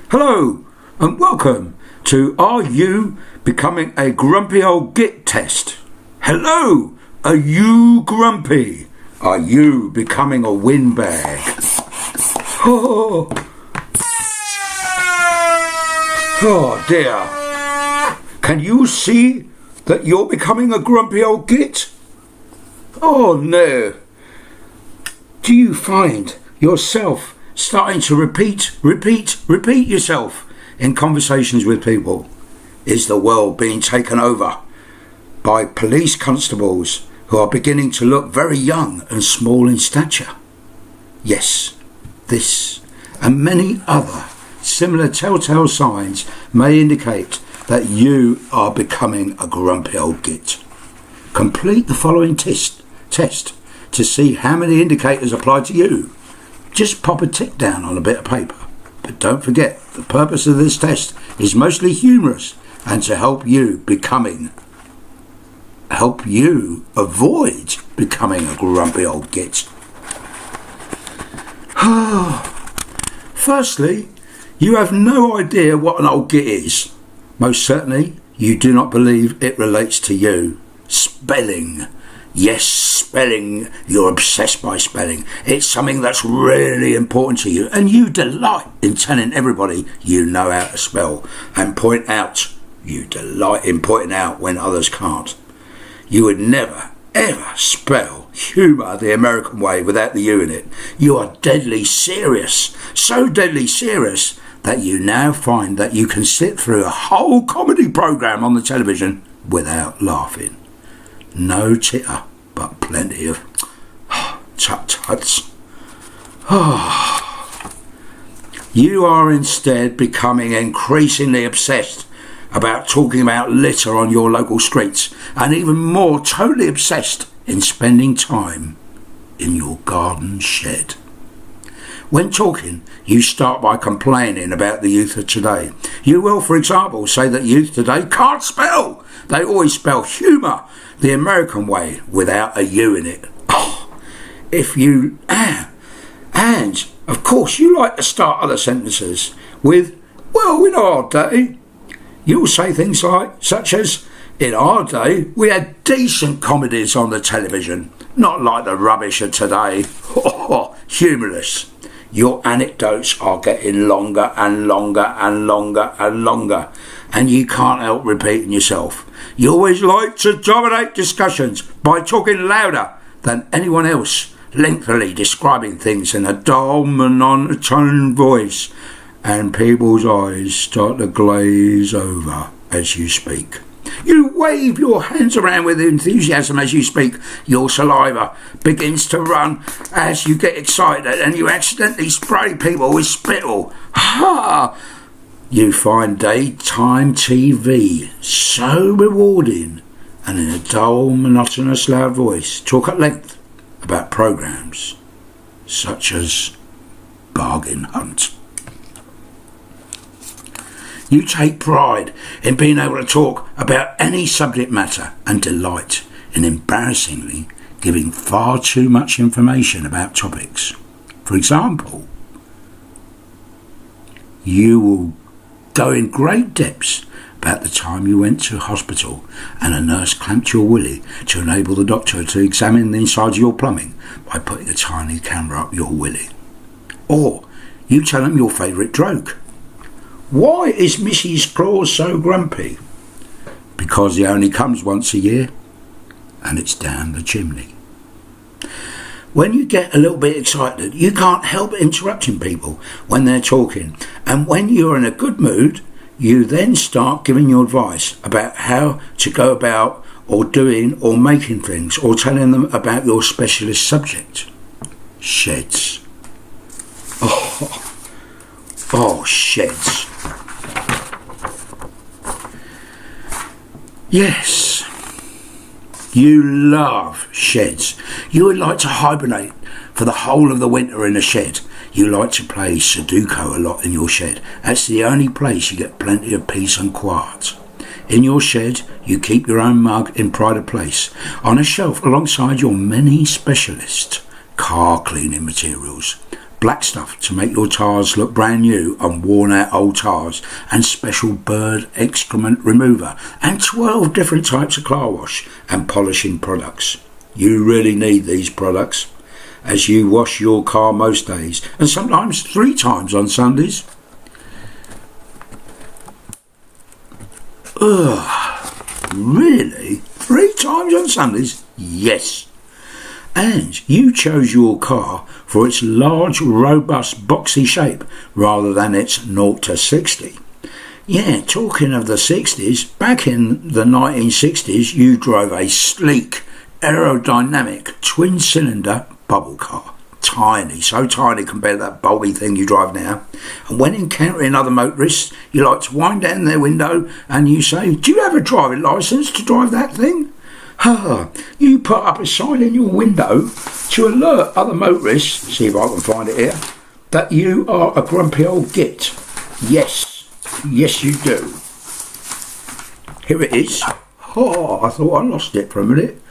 Hello and welcome to Are You Becoming a Grumpy Old Git test? Hello, are you grumpy? Are you becoming a windbag? Oh dear. Can you see that you're becoming a grumpy old git? Oh no. Do you find yourself starting to repeat yourself in conversations with people? Is the world being taken over by police constables who are beginning to look very young and small in stature? Yes, this and many other similar telltale signs may indicate that you are becoming a grumpy old git. Complete the following test to see how many indicators apply to you. Just pop a tick down on a bit of paper. But don't forget, the purpose of this test is mostly humorous and to help you avoid becoming a grumpy old git. Firstly, you have no idea what an old git is. Most certainly, you do not believe it relates to you. Spelling. Yes, spelling. You're obsessed by spelling. It's something that's really important to you, and you delight in telling everybody you know how to spell and point out. You delight in pointing out when others can't. You would never, ever spell humour the American way without the U in it. You are deadly serious. So deadly serious that you now find that you can sit through a whole comedy programme on the television without laughing. No titter, but plenty of tut-tuts. You are instead becoming increasingly obsessed about talking about litter on your local streets, and even more totally obsessed in spending time in your garden shed. When talking, you start by complaining about the youth of today. You will, for example, say that youth today can't spell. They always spell humour the American way without a U in it. And of course you like to start other sentences with, well, in our day. You'll say things such as, in our day we had decent comedies on the television, not like the rubbish of today. Humorous. Your anecdotes are getting longer and longer and longer and longer, and you can't help repeating yourself. You always like to dominate discussions by talking louder than anyone else, lengthily describing things in a dull, monotone voice, and people's eyes start to glaze over as you speak. You wave your hands around with enthusiasm as you speak. Your saliva begins to run as you get excited, and you accidentally spray people with spittle. You find daytime TV so rewarding, and in a dull, monotonous, loud voice, talk at length about programs such as Bargain Hunt. You take pride in being able to talk about any subject matter and delight in embarrassingly giving far too much information about topics. For example, you will go in great depths about the time you went to hospital and a nurse clamped your willy to enable the doctor to examine the inside of your plumbing by putting a tiny camera up your willy. Or you tell them your favourite joke. Why is Mrs. Claus so grumpy? Because he only comes once a year, and it's down the chimney. When you get a little bit excited, you can't help interrupting people when they're talking, and when you're in a good mood, you then start giving your advice about how to go about or doing or making things, or telling them about your specialist subject. Sheds. Sheds. Yes, you love sheds. You would like to hibernate for the whole of the winter in a shed. You like to play Sudoku a lot in your shed. That's the only place you get plenty of peace and quiet. In your shed, you keep your own mug in pride of place, on a shelf alongside your many specialist car cleaning materials, black stuff to make your tyres look brand new on worn out old tyres, and special bird excrement remover, and 12 different types of car wash and polishing products. You really need these products as you wash your car most days, and sometimes 3 times on Sundays. Ugh, really? 3 times on Sundays? Yes. And you chose your car for its large, robust, boxy shape rather than its 0 to 60. Yeah, talking of the 60s, back in the 1960s you drove a sleek, aerodynamic, twin-cylinder bubble car. Tiny, so tiny compared to that bulky thing you drive now. And when encountering other motorists, you like to wind down their window and you say, "Do you have a driving licence to drive that thing?" You put up a sign in your window to alert other motorists, see if I can find it here, that you are a grumpy old git. Yes you do. Here it is. I thought I lost it for a minute.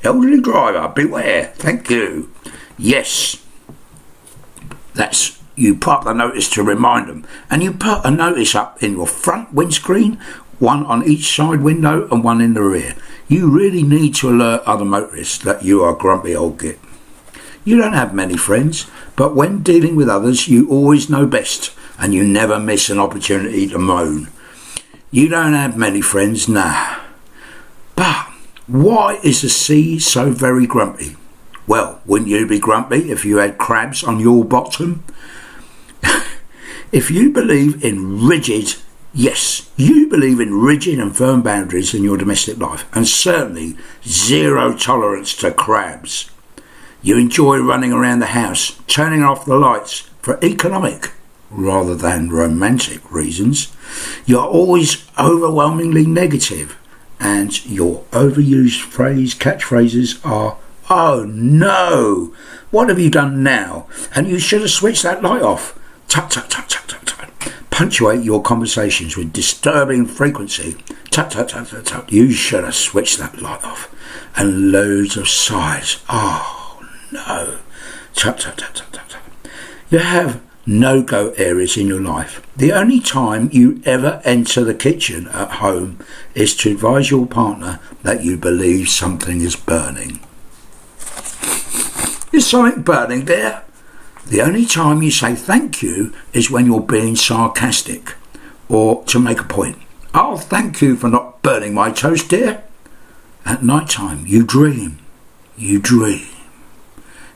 Elderly driver, beware. Thank you. Yes. You put up the notice to remind them, and you put a notice up in your front windscreen, one on each side window and one in the rear. You really need to alert other motorists that you are grumpy old git. You don't have many friends, but when dealing with others you always know best, and you never miss an opportunity to moan. You don't have many friends, nah. But why is the sea so very grumpy? Well, wouldn't you be grumpy if you had crabs on your bottom? If you believe in rigid and firm boundaries in your domestic life, and certainly zero tolerance to crabs. You enjoy running around the house, turning off the lights for economic rather than romantic reasons. You're always overwhelmingly negative, and your overused catchphrases are, "Oh no, what have you done now? And you should have switched that light off." Tut, tut, tut, tut, tut, tut. Punctuate your conversations with disturbing frequency. Tut, tut, tut, tut, tut. You should have switched that light off. And loads of sighs. Oh no. Tut, tut, tut, tut, tut, tut. You have no-go areas in your life. The only time you ever enter the kitchen at home is to advise your partner that you believe something is burning. Is something burning there? The only time you say thank you is when you're being sarcastic or to make a point. "Oh, thank you for not burning my toast, dear." At night time you dream. You dream.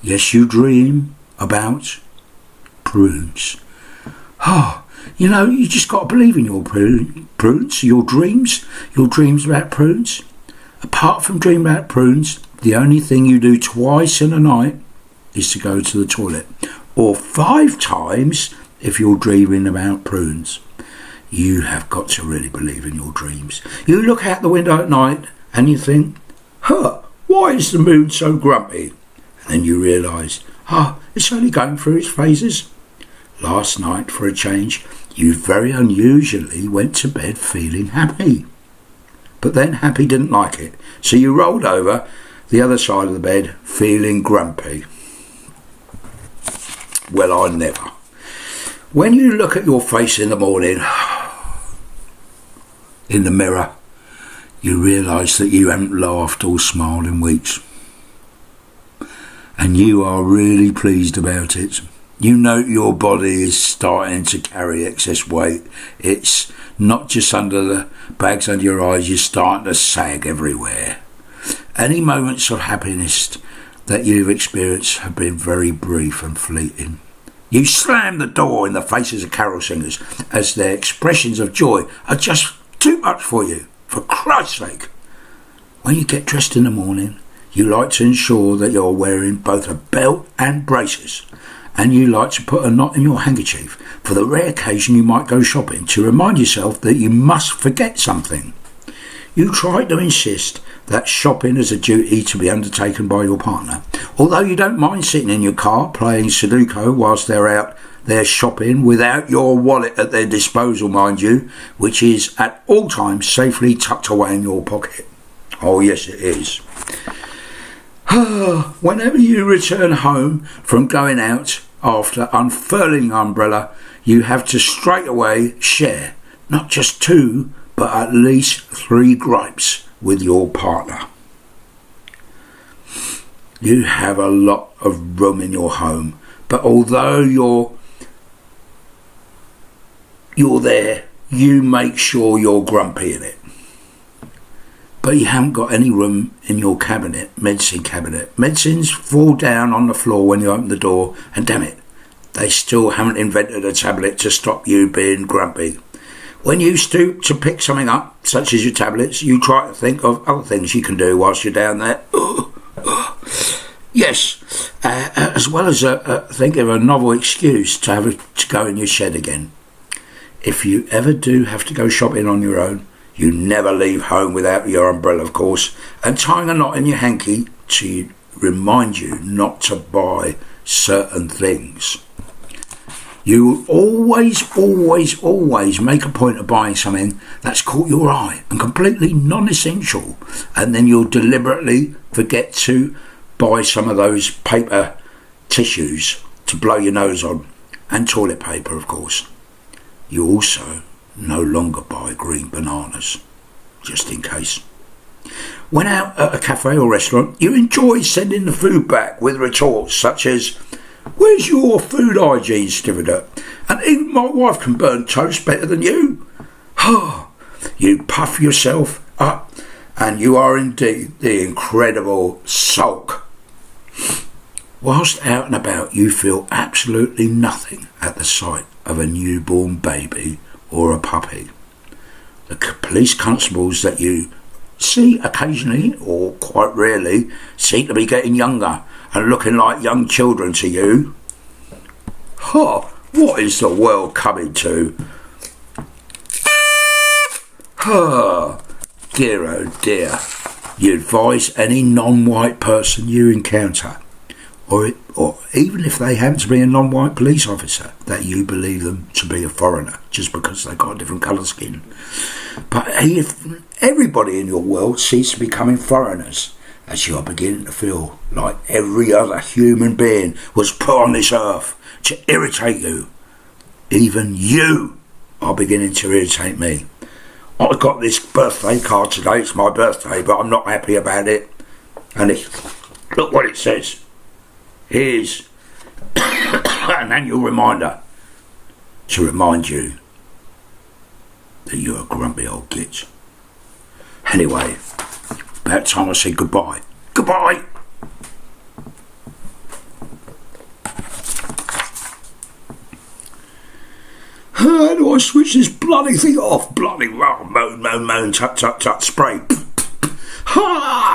Yes, you dream about prunes. You just got to believe in your prunes, your dreams about prunes. Apart from dreaming about prunes, the only thing you do twice in a night is to go to the toilet, or 5 times if you're dreaming about prunes. You have got to really believe in your dreams. You look out the window at night and you think, why is the moon so grumpy? And then you realise, it's only going through its phases. Last night, for a change, you very unusually went to bed feeling happy. But then happy didn't like it, so you rolled over the other side of the bed feeling grumpy. Well, I never. When you look at your face in the morning, in the mirror, you realise that you haven't laughed or smiled in weeks. And you are really pleased about it. You note your body is starting to carry excess weight. It's not just under the bags under your eyes, you're starting to sag everywhere. Any moments of happiness that you've experienced have been very brief and fleeting. You slam the door in the faces of carol singers as their expressions of joy are just too much for you, for Christ's sake. When you get dressed in the morning, you like to ensure that you're wearing both a belt and braces, and you like to put a knot in your handkerchief for the rare occasion you might go shopping to remind yourself that you must forget something. You try to insist that shopping is a duty to be undertaken by your partner, although you don't mind sitting in your car playing Sudoku whilst they're out there shopping without your wallet at their disposal, mind you, which is at all times safely tucked away in your pocket. Oh yes, it is. Whenever you return home from going out, after unfurling the umbrella, you have to straight away share not just 2, but at least 3 gripes with your partner. You have a lot of room in your home, but although you're there, you make sure you're grumpy in it. But you haven't got any room in your medicine cabinet. Medicines fall down on the floor when you open the door, and damn it, they still haven't invented a tablet to stop you being grumpy. When you stoop to pick something up, such as your tablets, you try to think of other things you can do whilst you're down there. Yes, as well as think of a novel excuse to go in your shed again. If you ever do have to go shopping on your own, you never leave home without your umbrella, of course, and tying a knot in your hanky to remind you not to buy certain things. You always make a point of buying something that's caught your eye and completely non-essential, and then you'll deliberately forget to buy some of those paper tissues to blow your nose on, and toilet paper, of course. You also no longer buy green bananas, just in case. When out at a cafe or restaurant, you enjoy sending the food back with retorts such as, "Where's your food hygiene certificate? And even my wife can burn toast better than you." You puff yourself up, and you are indeed the incredible sulk. Whilst out and about, you feel absolutely nothing at the sight of a newborn baby or a puppy. The police constables that you see occasionally, or quite rarely, seem to be getting younger and looking like young children to you. What is the world coming to? Dear oh dear. You advise any non-white person you encounter, or even if they happen to be a non-white police officer, that you believe them to be a foreigner just because they've got a different colour skin. But if everybody in your world seems to be becoming foreigners, as you are beginning to feel like every other human being was put on this earth to irritate you. Even you are beginning to irritate me. I got this birthday card today. It's my birthday, but I'm not happy about it. And look what it says. Here's an annual reminder to remind you that you're a grumpy old git. Anyway, about time I said goodbye. Goodbye! How do I switch this bloody thing off? Bloody moan, tut, spray. Ha!